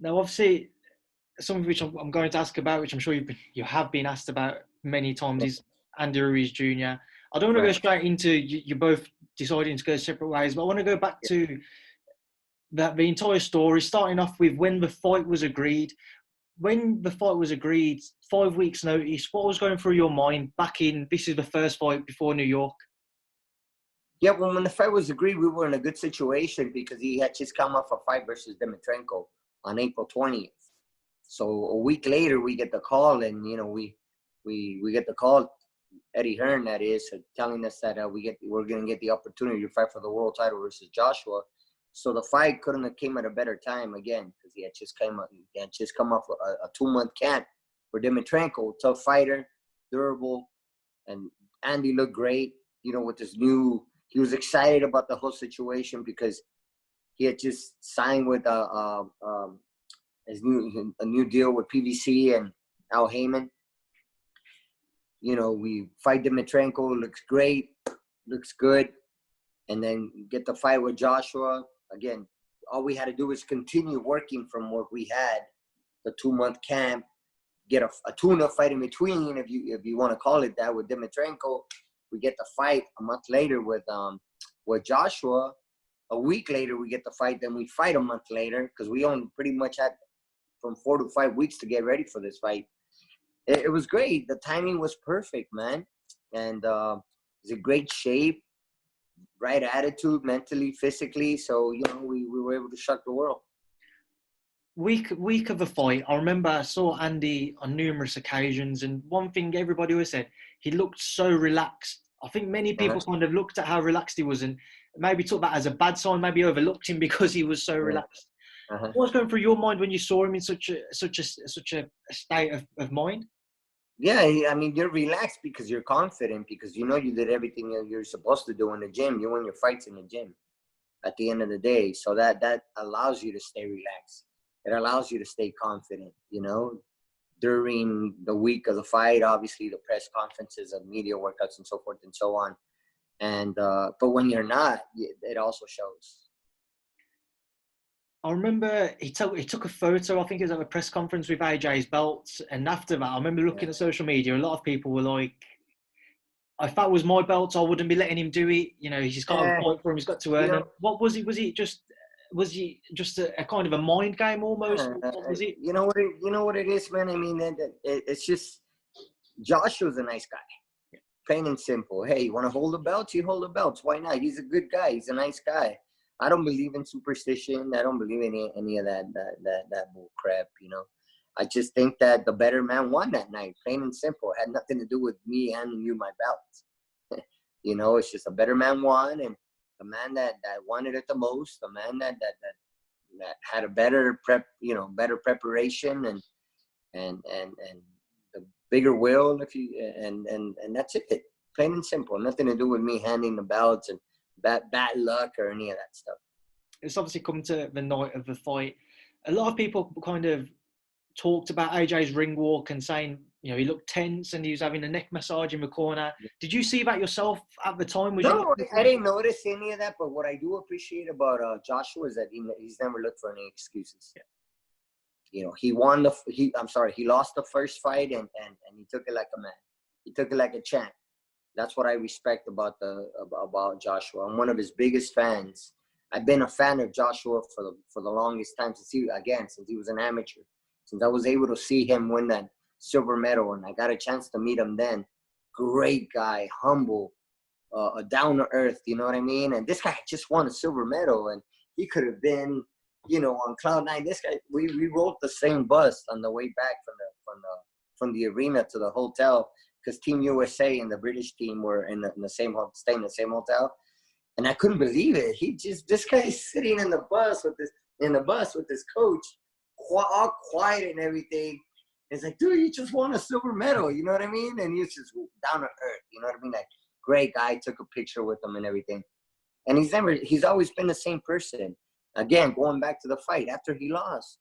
Now, obviously, something which I'm going to ask about, which I'm sure you have been asked about many times, is Andy Ruiz Jr. I don't want to go Right. straight into you both deciding to go separate ways, but I want to go back to the entire story, starting off with when the fight was agreed. When the fight was agreed, 5 weeks notice, what was going through your mind back in, this is the first fight before New York? Yeah, well, when the fight was agreed, we were in a good situation because he had just come off a fight versus Dimitrenko on April 20th. So a week later, we get the call, and we get the call, Eddie Hearn, that is, telling us that we're gonna get the opportunity to fight for the world title versus Joshua. So the fight couldn't have came at a better time again because he had just come off a 2-month camp for Dimitrenko, tough fighter, durable, and Andy looked great. With his new, he was excited about the whole situation because he had just signed with a new deal with PVC and Al Heyman. We fight Dimitrenko, looks great, looks good, and then get the fight with Joshua. Again, all we had to do was continue working from what we had, the 2-month camp, get a tuna fight in between, if you want to call it that, with Dimitrenko. We get the fight a month later with Joshua. A week later, we get the fight. Then we fight a month later because we only pretty much had from 4 to 5 weeks to get ready for this fight. It was great. The timing was perfect, man. And he's in great shape, right attitude, mentally, physically. So, we were able to shock the world. Week of the fight, I remember I saw Andy on numerous occasions, and one thing everybody always said, he looked so relaxed. I think many people kind of looked at how relaxed he was and maybe took that as a bad sign, maybe overlooked him because he was so relaxed. What was going through your mind when you saw him in such a state of mind? Yeah, I mean, you're relaxed because you're confident, because you did everything you're supposed to do in the gym. You win your fights in the gym at the end of the day. So that allows you to stay relaxed. It allows you to stay confident, during the week of the fight, obviously the press conferences and media workouts and so forth and so on. And but when you're not, it also shows. I remember he took a photo, I think it was at a press conference with AJ's belts. And after that, I remember looking at social media, a lot of people were like, if that was my belts, I wouldn't be letting him do it. He's got to fight for him, he's got to earn them. What was he? Was he just a kind of a mind game almost? What was it? You know what it is, man? I mean, it's just, Joshua's a nice guy. Plain and simple. Hey, you want to hold the belts? You hold the belts. Why not? He's a good guy. He's a nice guy. I don't believe in superstition. I don't believe in any of that bull crap, I just think that the better man won that night. Plain and simple. It had nothing to do with me handing you my belts. It's just a better man won, and the man that wanted it the most, the man that had a better better preparation and the bigger will, and that's it. Plain and simple. Nothing to do with me handing the belts and bad luck or any of that stuff. It's obviously come to the night of the fight. A lot of people kind of talked about AJ's ring walk and saying, he looked tense and he was having a neck massage in the corner. Did you see that yourself at the time? No, I didn't notice any of that. But what I do appreciate about Joshua is that he's never looked for any excuses. Yeah. He lost the first fight and he took it like a man. He took it like a champ. That's what I respect about Joshua. I'm one of his biggest fans. I've been a fan of Joshua for the longest time since he was an amateur. Since I was able to see him win that silver medal, and I got a chance to meet him then. Great guy, humble, down to earth. You know what I mean? And this guy just won a silver medal, and he could have been, on cloud nine. This guy, we rode the same bus on the way back from the arena to the hotel, because Team USA and the British team were staying in the same hotel. And I couldn't believe it. This guy is sitting in the bus with this coach, all quiet and everything. It's like, dude, you just won a silver medal. You know what I mean? And he's just down to earth. You know what I mean? Like, great guy. Took a picture with him and everything. And he's always been the same person. Again, going back to the fight after he lost,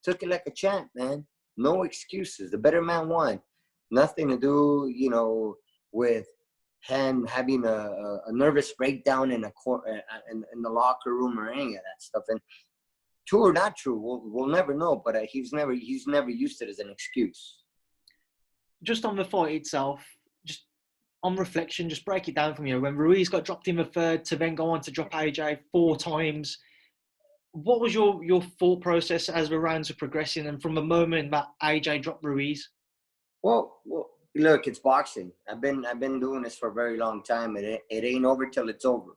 took it like a champ, man. No excuses. The better man won. Nothing to do, with him having a nervous breakdown in the locker room or any of that stuff. And True or not true, we'll never know. But he's never used it as an excuse. Just on the fight itself, just on reflection, just break it down for me. When Ruiz got dropped in the third to then go on to drop AJ 4 times, what was your thought process as the rounds were progressing and from the moment that AJ dropped Ruiz? Well, look, it's boxing. I've been doing this for a very long time. It ain't over till it's over.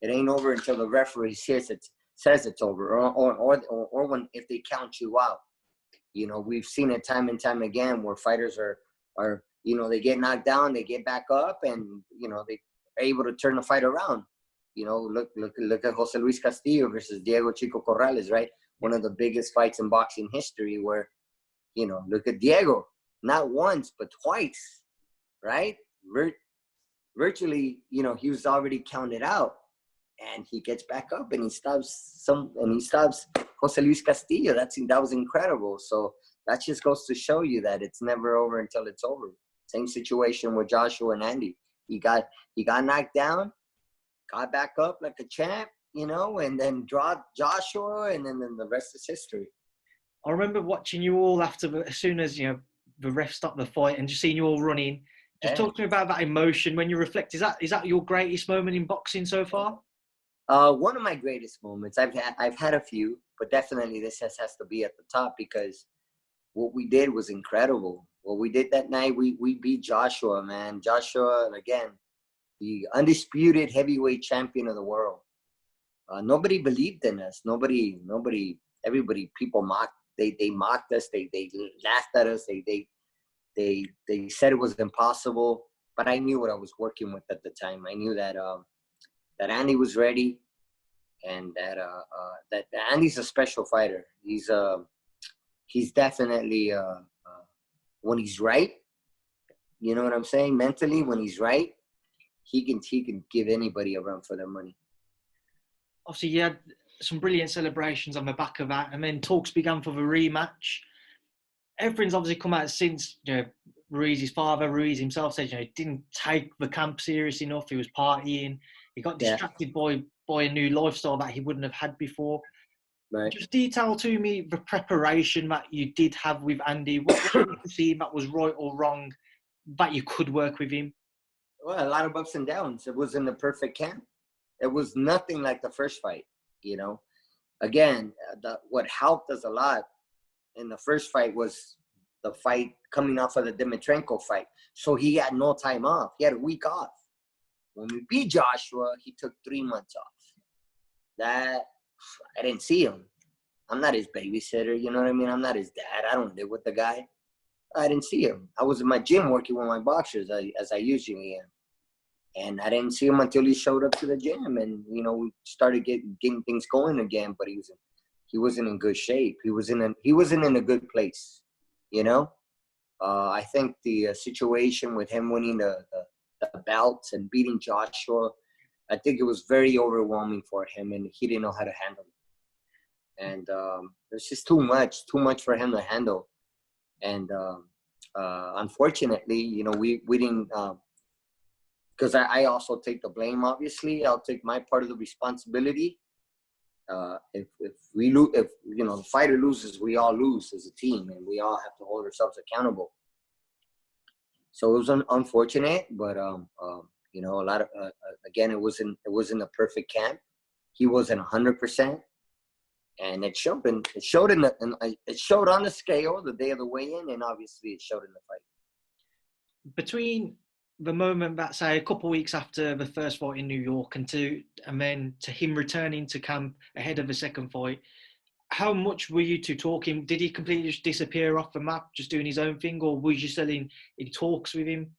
It ain't over until the referee says it's over, or when if they count you out. You know, we've seen it time and time again where fighters are you know, they get knocked down, they get back up, and you know they are able to turn the fight around. You know, look at Jose Luis Castillo versus Diego Chico Corrales, right? One of the biggest fights in boxing history. Where, you know, look at Diego, not once but twice, right? Virtually, you know, he was already counted out, and he gets back up and he stops Jose Luis Castillo. That was incredible. So that just goes to show you that it's never over until it's over. Same situation with Joshua and Andi. He got knocked down, got back up like a champ, you know, and then dropped Joshua, and then the rest is history. I remember watching you all as soon as, you know, the ref stopped the fight and just seeing you all running. Just talk to me about that emotion when you reflect. Is that your greatest moment in boxing so far? One of my greatest moments. I've had a few, but definitely this has to be at the top, because what we did was incredible. What we did that night, we beat Joshua, man. Joshua, again, the undisputed heavyweight champion of the world. Nobody believed in us. Nobody. People mocked. They mocked us. They laughed at us. They said it was impossible. But I knew what I was working with at the time. I knew that that Andi was ready, and that Andi's a special fighter. He's definitely when he's right, you know what I'm saying? Mentally, when he's right, he can give anybody a run for their money. Obviously, you had some brilliant celebrations on the back of that, and then talks began for the rematch. Everything's obviously come out since, you know, Ruiz's father, Ruiz himself, said, you know, he didn't take the camp serious enough. He was partying. He got distracted by a new lifestyle that he wouldn't have had before. Right. Just detail to me the preparation that you did have with Andi. What did you see that was right or wrong that you could work with him? Well, a lot of ups and downs. It wasn't the perfect camp. It was nothing like the first fight, you know. Again, what helped us a lot in the first fight was the fight coming off of the Dimitrenko fight. So he had no time off. He had a week off. When we beat Joshua, he took 3 months off. That, I didn't see him. I'm not his babysitter, you know what I mean? I'm not his dad. I don't live with the guy. I didn't see him. I was in my gym working with my boxers, as I usually am. And I didn't see him until he showed up to the gym, and you know, we started getting things going again. But he wasn't in good shape. He wasn't in a good place, you know. I think the situation with him winning the belts and beating Joshua, I think it was very overwhelming for him, and he didn't know how to handle it. And there's just too much for him to handle. And unfortunately, you know, we didn't. Because I also take the blame, obviously. I'll take my part of the responsibility. If you know, the fighter loses, we all lose as a team, and we all have to hold ourselves accountable. So it was unfortunate, but you know, a lot of again, it wasn't a perfect camp. He wasn't 100%, and it showed. And it showed it showed on the scale the day of the weigh-in, and obviously it showed in the fight. Between the moment that, say, a couple of weeks after the first fight in New York and then to him returning to camp ahead of the second fight, how much were you two talking? Did he completely just disappear off the map, just doing his own thing, or were you still in talks with him?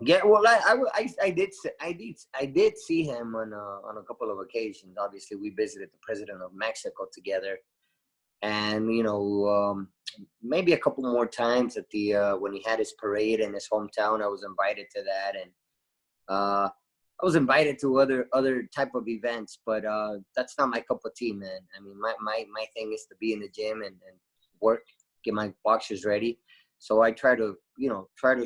Yeah, well, I did see him on a couple of occasions. Obviously, we visited the president of Mexico together, and you know, maybe a couple more times at the when he had his parade in his hometown. I was invited to that, and I was invited to other type of events, but that's not my cup of tea, man. I mean, my thing is to be in the gym and work, get my boxers ready. So I try to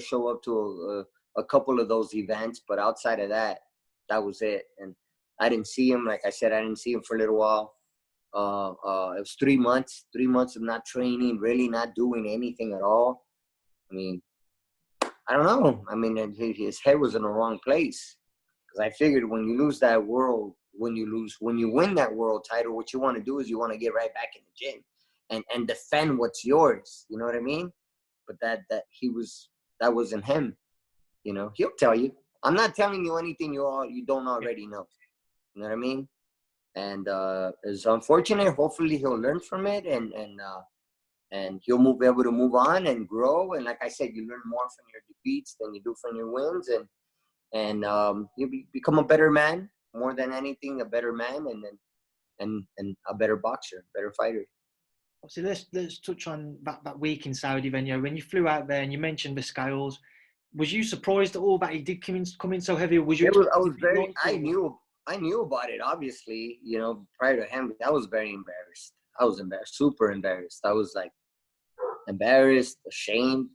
show up to a couple of those events, but outside of that, that was it. And I didn't see him. Like I said, I didn't see him for a little while. It was 3 months of not training, really not doing anything at all. I mean, I don't know. I mean, his head was in the wrong place. Because I figured when you lose that world, when you win that world title, what you want to do is you want to get right back in the gym and defend what's yours. You know what I mean? But that wasn't him. You know, he'll tell you. I'm not telling you anything you don't already know. You know what I mean? And it's unfortunate. Hopefully he'll learn from it and he'll be able to move on and grow. And like I said, you learn more from your defeats than you do from your wins. And you become a better man, more than anything, a better man, and a better boxer, better fighter. So let's touch on that week in Saudi then. When you flew out there and you mentioned the scales, was you surprised at all that he did come in so heavy? Or was you? I knew about it, obviously, prior to him. I was very embarrassed. I was embarrassed, super embarrassed. I was like embarrassed, ashamed.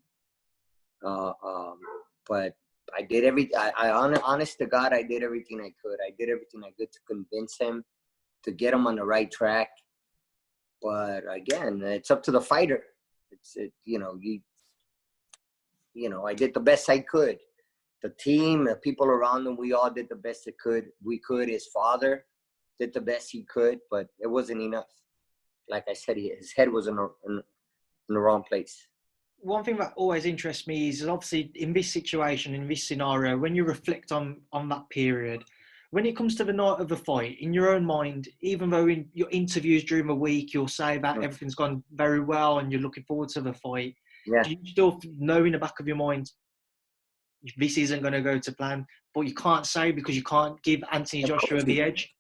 But I did everything. Honest to God, I did everything I could. I did everything I could to convince him, to get him on the right track. But again, it's up to the fighter. I did the best I could. The team, the people around him, we all did the best we could. His father did the best he could, but it wasn't enough. Like I said, his head was in the wrong place. One thing that always interests me is obviously in this situation, in this scenario, when you reflect on that period, when it comes to the night of the fight, in your own mind, even though in your interviews during the week, you'll say that everything's gone very well and you're looking forward to the fight, do you still know in the back of your mind, this isn't going to go to plan, but you can't say because you can't give Anthony Joshua the edge?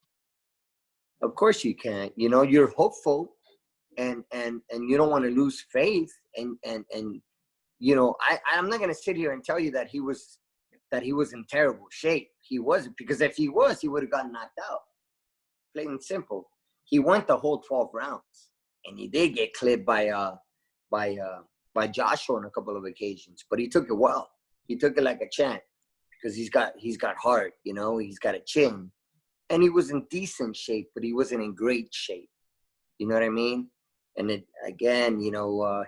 Of course you can't. You're hopeful and you don't want to lose faith. And I'm not going to sit here and tell you that he was in terrible shape. He wasn't, because if he was, he would have gotten knocked out. Plain and simple. He went the whole 12 rounds, and he did get clipped by Joshua on a couple of occasions, but he took it well. He took it like a champ because he's got heart, he's got a chin, and he was in decent shape, but he wasn't in great shape. You know what I mean? And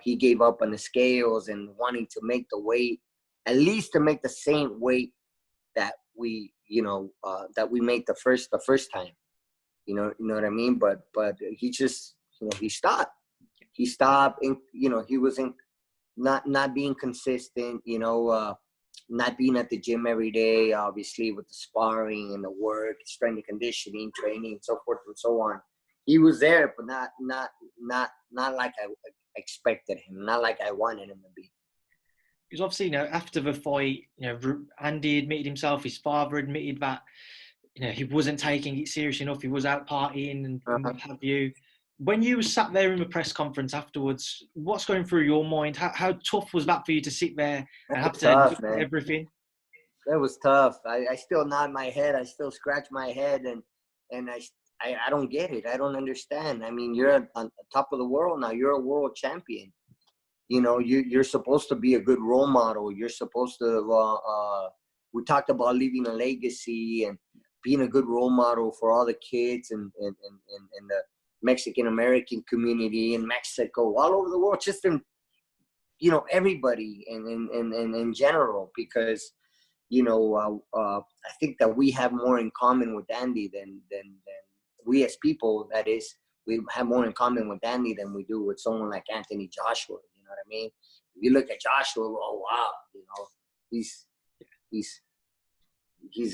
he gave up on the scales and wanting to make the weight, at least to make the same weight that we made the first time. You know what I mean? But he just, he stopped. He stopped, and he wasn't not being consistent. Not being at the gym every day, obviously with the sparring and the work, strength and conditioning, training, and so forth and so on. He was there, but not like I expected him, not like I wanted him to be. Because obviously, after the fight, Andi admitted himself, his father admitted that, he wasn't taking it serious enough. He was out partying and what have you. When you sat there in the press conference afterwards, what's going through your mind? How tough was that for you to sit there and have to look at everything? It was tough. I still nod my head. I still scratch my head, and I don't get it. I don't understand. I mean, you're on top of the world now. You're a world champion. You're supposed to be a good role model. You're supposed to, we talked about leaving a legacy and being a good role model for all the kids and the Mexican-American community in Mexico, all over the world, just in, everybody and in general, because, I think that we have more in common with Andi than we as people, that is, we have more in common with Andi than we do with someone like Anthony Joshua. You know what I mean? If you look at Joshua, oh wow, he's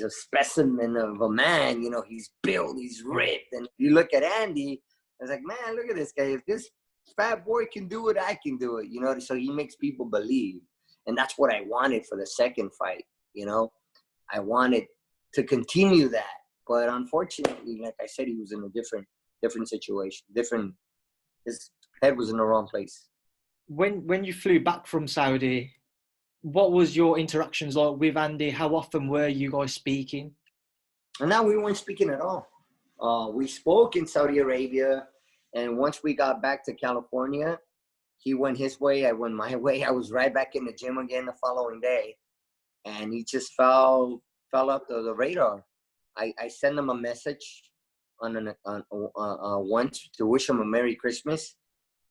a specimen of a man. He's built, he's ripped, and you look at Andi, it's like, man, look at this guy. If this fat boy can do it, I can do it. So he makes people believe, and that's what I wanted for the second fight. I wanted to continue that, but unfortunately, like I said, he was in a different situation. His head was in the wrong place. When you flew back from Saudi, what was your interactions like with Andi? How often were you guys speaking? And now we weren't speaking at all. We spoke in Saudi Arabia, and once we got back to California, he went his way, I went my way. I was right back in the gym again the following day, and he just fell up the radar. I sent him a message once to wish him a Merry Christmas.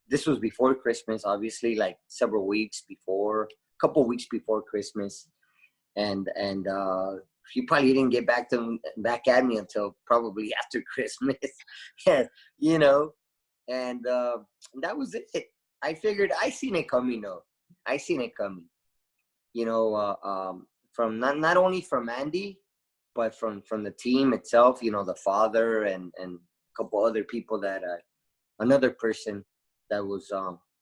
This was before Christmas, obviously, like several weeks before, a couple of weeks before Christmas, and he probably didn't get back at me until probably after Christmas. Yeah, you know, and that was it. I figured I seen it coming though. I seen it coming. You know, from not only from Andy, but from the team itself. You know, the father and a couple other people that another person that was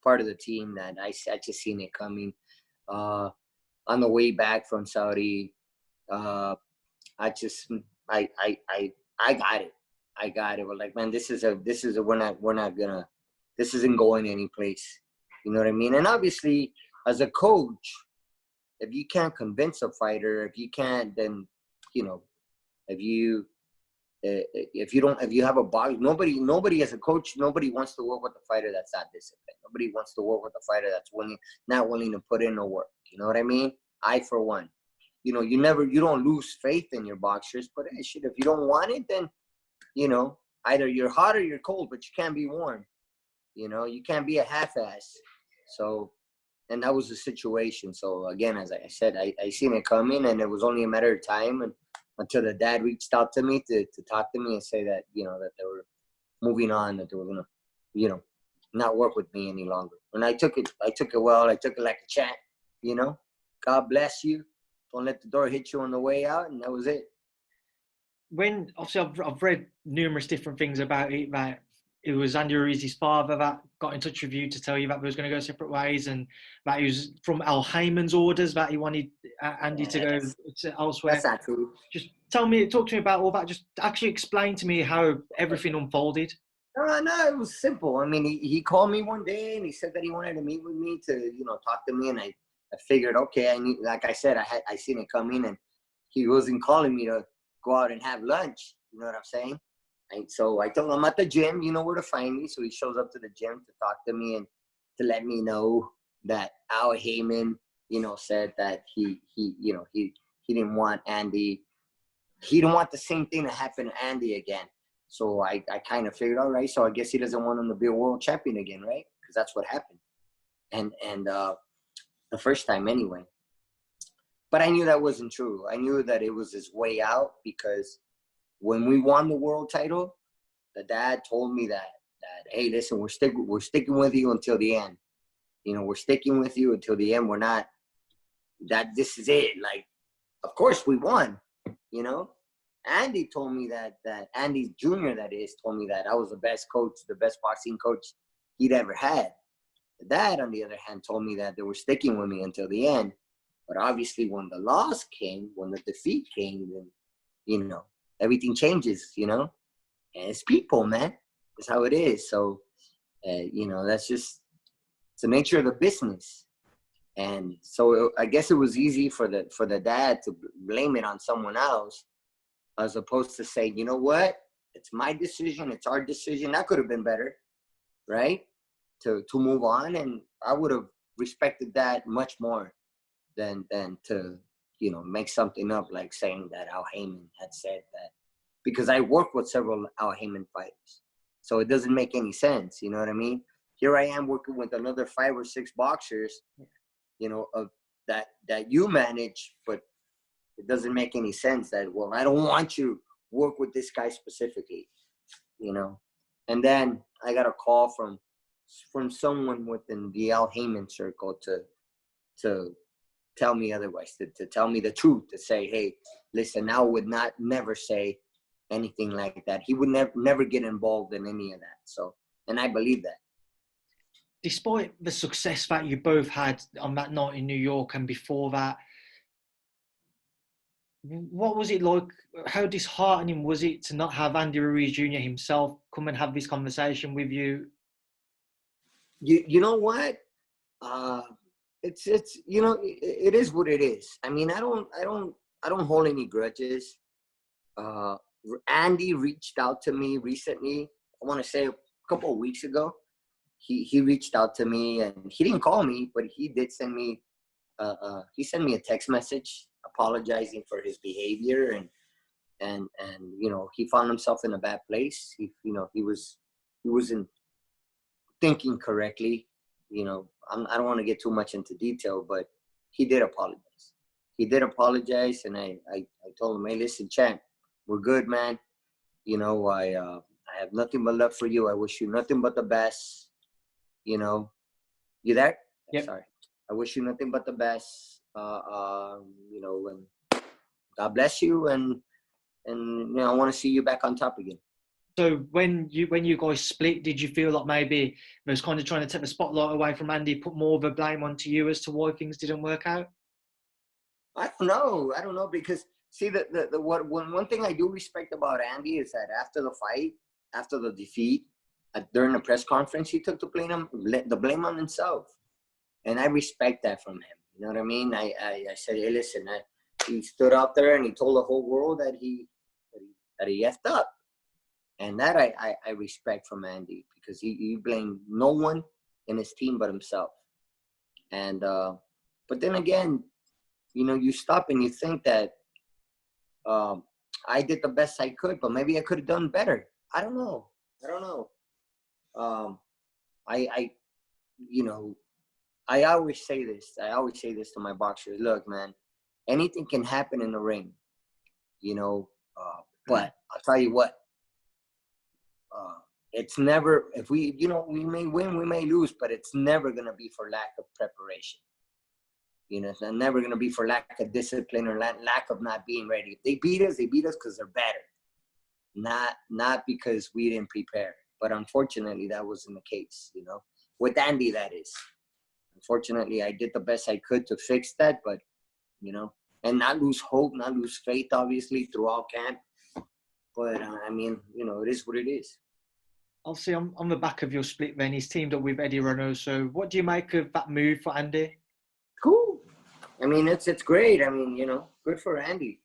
part of the team that I just seen it coming. On the way back from Saudi, I got it. I got it. We're like, man, this is a we're not gonna, this isn't going anyplace. You know what I mean? And obviously, as a coach, if you can't convince a fighter, if you can't, then, you know, if you have a box, nobody as a coach, nobody wants to work with a fighter that's not disciplined. Nobody wants to work with a fighter that's not willing to put in the work. You know what I mean? I, for one, you know, you don't lose faith in your boxers, but hey, shit, if you don't want it, then, you know, either you're hot or you're cold, but you can't be warm. You know, you can't be a half-ass. So, and that was the situation. So again, as I said, I seen it coming, and it was only a matter of time until the dad reached out to me to talk to me and say that, you know, that they were moving on, that they were going to, you know, not work with me any longer. And I took it well. I took it like a champ, you know. God bless you. Don't let the door hit you on the way out, and that was it. When, obviously, I've read numerous different things about it, that it was Andi Ruiz's father that got in touch with you to tell you that they was going to go separate ways, and that he was from Al Heyman's orders that he wanted Andi to go to elsewhere. That's not true. Just talk to me about all that. Just actually explain to me how everything unfolded. No, it was simple. I mean, he called me one day and he said that he wanted to meet with me to, you know, talk to me, and I figured, okay, like I said, I seen it coming, and he wasn't calling me to go out and have lunch. You know what I'm saying? And so I told him I'm at the gym, you know where to find me. So he shows up to the gym to talk to me and to let me know that Al Heyman, you know, said that he didn't want Andi. He didn't want the same thing to happen to Andi again. So I kind of figured, all right, so I guess he doesn't want him to be a world champion again, right? Because that's what happened. And the first time anyway. But I knew that wasn't true. I knew that it was his way out, because when we won the world title, the dad told me that hey, listen, we're sticking with you until the end. You know, we're sticking with you until the end. We're not, that this is it. Like, of course we won, you know. Andy told me that Andy Jr., that is, told me that I was the best coach, the best boxing coach he'd ever had. The dad, on the other hand, told me that they were sticking with me until the end. But obviously when the loss came, when the defeat came, then, you know, everything changes, you know. And it's people, man. That's how it is. So, you know, that's just it's the nature of the business. And so I guess it was easy for the dad to blame it on someone else, as opposed to say, you know what, it's my decision, it's our decision. That could have been better, right? To move on, and I would have respected that much more than to, you know, make something up like saying that Al Heyman had said that, because I work with several Al Heyman fighters, so it doesn't make any sense. You know what I mean? Here I am working with another 5 or 6 boxers, you know, that you manage, but it doesn't make any sense that, well, I don't want you to work with this guy specifically, you know. And then I got a call from someone within the Al Heyman circle to tell me otherwise, to tell me the truth, to say, hey, listen, Al would never say anything like that. He would never get involved in any of that. So, and I believe that. Despite the success that you both had on that night in New York and before that, what was it like? How disheartening was it to not have Andi Ruiz Jr. himself come and have this conversation with you? You know what? It's you know, it is what it is. I mean, I don't hold any grudges. Andy reached out to me recently. I want to say a couple of weeks ago. He reached out to me, and he didn't call me, but he did send me. He sent me a text message apologizing for his behavior, and you know, he found himself in a bad place. He wasn't thinking correctly. You know, I don't want to get too much into detail, but he did apologize. He did apologize, and I told him, hey, listen, champ, we're good, man. You know, I have nothing but love for you. I wish you nothing but the best. You know, you there? Yep. Sorry. I wish you nothing but the best. You know, and God bless you, and you know, I want to see you back on top again. So when you guys split, did you feel like maybe it was kind of trying to take the spotlight away from Andy, put more of a blame onto you as to why things didn't work out? I don't know, because see, one thing I do respect about Andy is that after the fight, after the defeat, during the press conference, he took the blame on himself, and I respect that from him. You know what I mean? I said, hey, listen, he stood out there and he told the whole world that he effed up, and that I respect from Andy, because he blamed no one in his team but himself. And but then again, you know, you stop and you think that I did the best I could, but maybe I could have done better. I don't know. I you know, I always say this to my boxers. Look, man, anything can happen in the ring, you know. But I'll tell you what, it's never, if we, you know, we may win, we may lose, but it's never gonna be for lack of preparation. You know, it's never going to be for lack of discipline or lack of not being ready. If they beat us because they're better, not because we didn't prepare. But unfortunately, that wasn't the case, you know. With Andy, that is. Unfortunately, I did the best I could to fix that, but, you know, and not lose hope, not lose faith, obviously, throughout camp. But, I mean, you know, it is what it is. Obviously, on the back of your split then, he's teamed up with Eddie Reynoso. What do you make of that move for Andy? Cool. I mean, it's great. I mean, you know, good for Andy.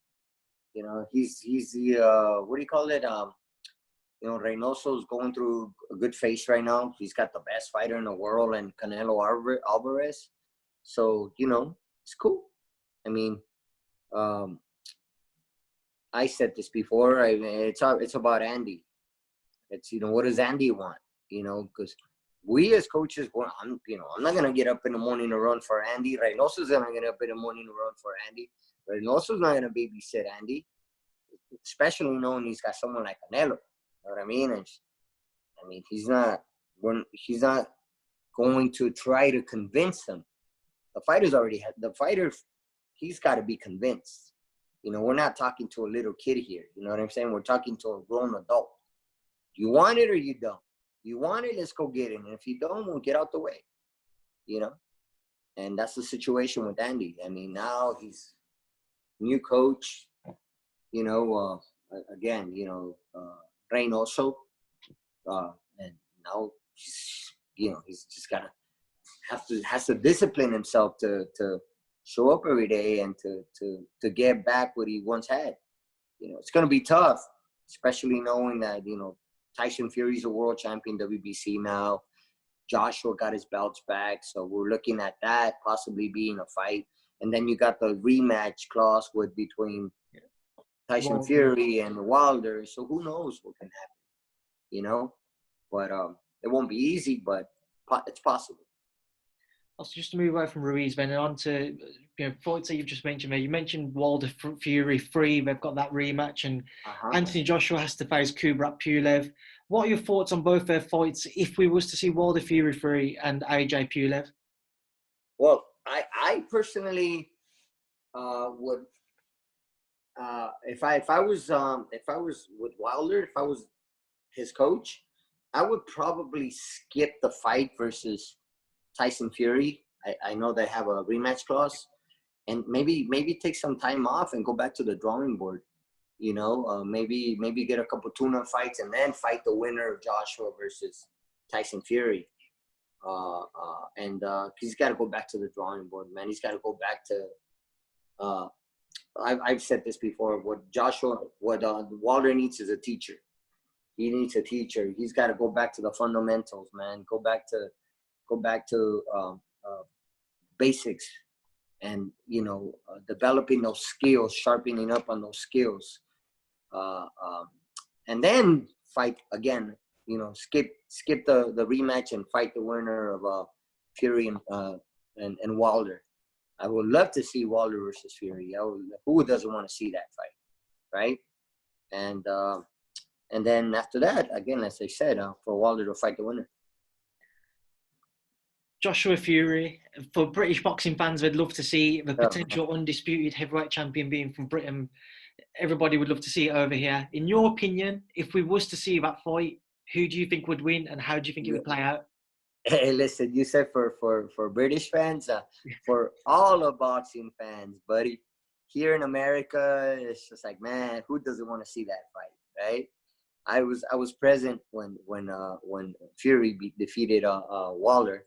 You know, he's the what do you call it? You know, Reynoso's going through a good phase right now. He's got the best fighter in the world, and Canelo Alvarez. So, you know, it's cool. I mean, I said this before. It's about Andy. It's, you know, what does Andy want? You know, because we as coaches, I'm not gonna get up in the morning to run for Andy. Reynoso's gonna get up in the morning to run for Andy. Reynoso's not gonna babysit Andy, especially knowing he's got someone like Canelo. You know what I mean? And I mean, he's not going to try to convince him. The fighter's already had the fighter. He's got to be convinced. You know, we're not talking to a little kid here. You know what I'm saying? We're talking to a grown adult. You want it or you don't. You want it, let's go get it. And if you don't, we'll get out the way. You know? And that's the situation with Andy. I mean, now he's new coach, you know, again, you know, Reynoso. And now he's just has to discipline himself to show up every day and to get back what he once had. You know, it's gonna be tough, especially knowing that, you know, Tyson Fury's a world champion WBC now. Joshua got his belts back, so we're looking at that possibly being a fight. And then you got the rematch clause between Tyson Fury and Wilder. So who knows what can happen, you know? But it won't be easy, but it's possible. Also, just to move away from Ruiz, then, and on to, you know, fights that you've just mentioned there. You mentioned Wilder Fury 3. They've got that rematch, and Anthony Joshua has to face Kubrat Pulev. What are your thoughts on both their fights if we was to see Wilder Fury 3 and AJ Pulev? Well, I personally would, if I was with Wilder, if I was his coach, I would probably skip the fight versus Tyson Fury. I know they have a rematch clause, and maybe take some time off and go back to the drawing board. You know, maybe get a couple tune-up fights and then fight the winner of Joshua versus Tyson Fury. And he's got to go back to the drawing board, man. He's got to go back to. I've said this before. What Wilder needs is a teacher. He needs a teacher. He's got to go back to the fundamentals, man. Go back to basics, and, you know, developing those skills, sharpening up on those skills. and then fight again. You know, skip the rematch and fight the winner of Fury and Wilder. I would love to see Wilder versus Fury. Who doesn't want to see that fight, right? And then after that, again, as I said, for Wilder to fight the winner. Joshua Fury, for British boxing fans, they'd love to see the potential undisputed heavyweight champion being from Britain. Everybody would love to see it over here. In your opinion, if we was to see that fight, who do you think would win and how do you think it would play out? Hey, listen, you said for British fans, for all the boxing fans, buddy, here in America, it's just like, man, who doesn't want to see that fight, right? I was present when Fury defeated Wilder.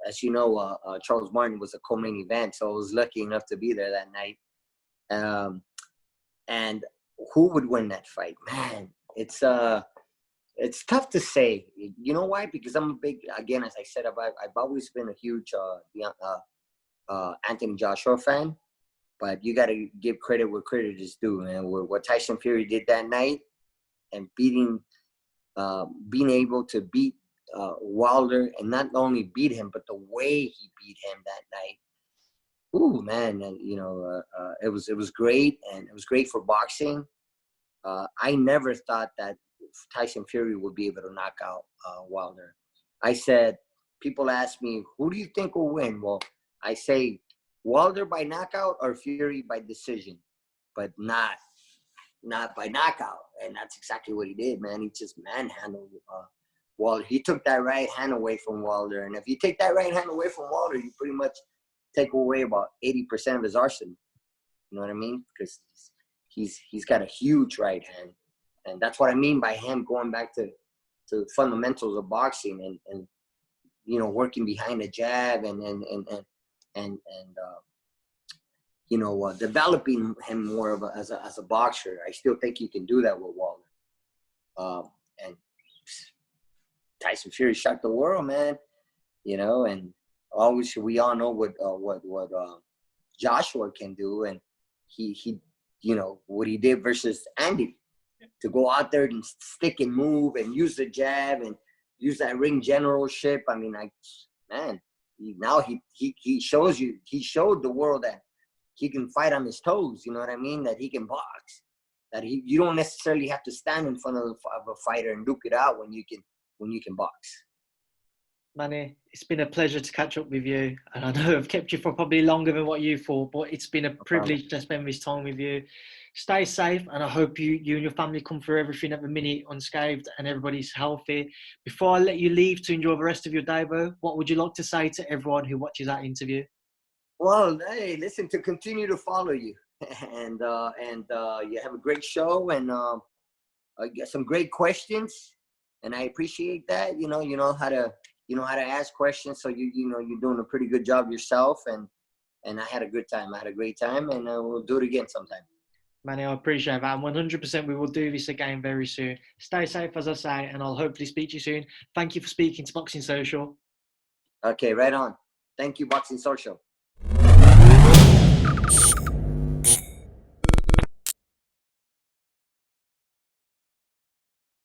As you know, Charles Martin was a co-main event, so I was lucky enough to be there that night. And who would win that fight? Man, it's tough to say. You know why? Because I'm a big, again, as I said, I've always been a huge Anthony Joshua fan. But you got to give credit where credit is due, man. What Tyson Fury did that night and being able to beat Wilder, and not only beat him, but the way he beat him that night. Ooh, man, you know, it was great, and it was great for boxing. I never thought that Tyson Fury would be able to knock out Wilder. I said, people ask me, who do you think will win? Well, I say Wilder by knockout or Fury by decision, but not by knockout. And that's exactly what he did, man. He just manhandled Wilder. He took that right hand away from Wilder. And if you take that right hand away from Wilder, you pretty much take away about 80% of his arsenal. You know what I mean? Because he's got a huge right hand. And that's what I mean by him going back to fundamentals of boxing and you know, working behind the jab and you know, developing him more of as a boxer. I still think he can do that with Wilder. And Tyson Fury shocked the world, man. You know, and always we all know what Joshua can do, and he you know what he did versus Andi, to go out there and stick and move and use the jab and use that ring generalship. I mean, he showed the world that he can fight on his toes. You know what I mean? That he can box. That you don't necessarily have to stand in front of a fighter and duke it out when you can box. Manny, it's been a pleasure to catch up with you. And I know I've kept you for probably longer than what you thought, but it's been a privilege to spend this time with you. Stay safe, and I hope you and your family come through everything at the minute unscathed and everybody's healthy. Before I let you leave to enjoy the rest of your day, bro, what would you like to say to everyone who watches that interview? Well, hey, listen, to continue to follow you, and you have a great show, and get some great questions, and I appreciate that. You know how to ask questions, so you know you're doing a pretty good job yourself, and I had a good time. I had a great time, and we'll do it again sometime. Manny, I appreciate that. And 100% we will do this again very soon. Stay safe, as I say, and I'll hopefully speak to you soon. Thank you for speaking to Boxing Social. Okay, right on. Thank you, Boxing Social.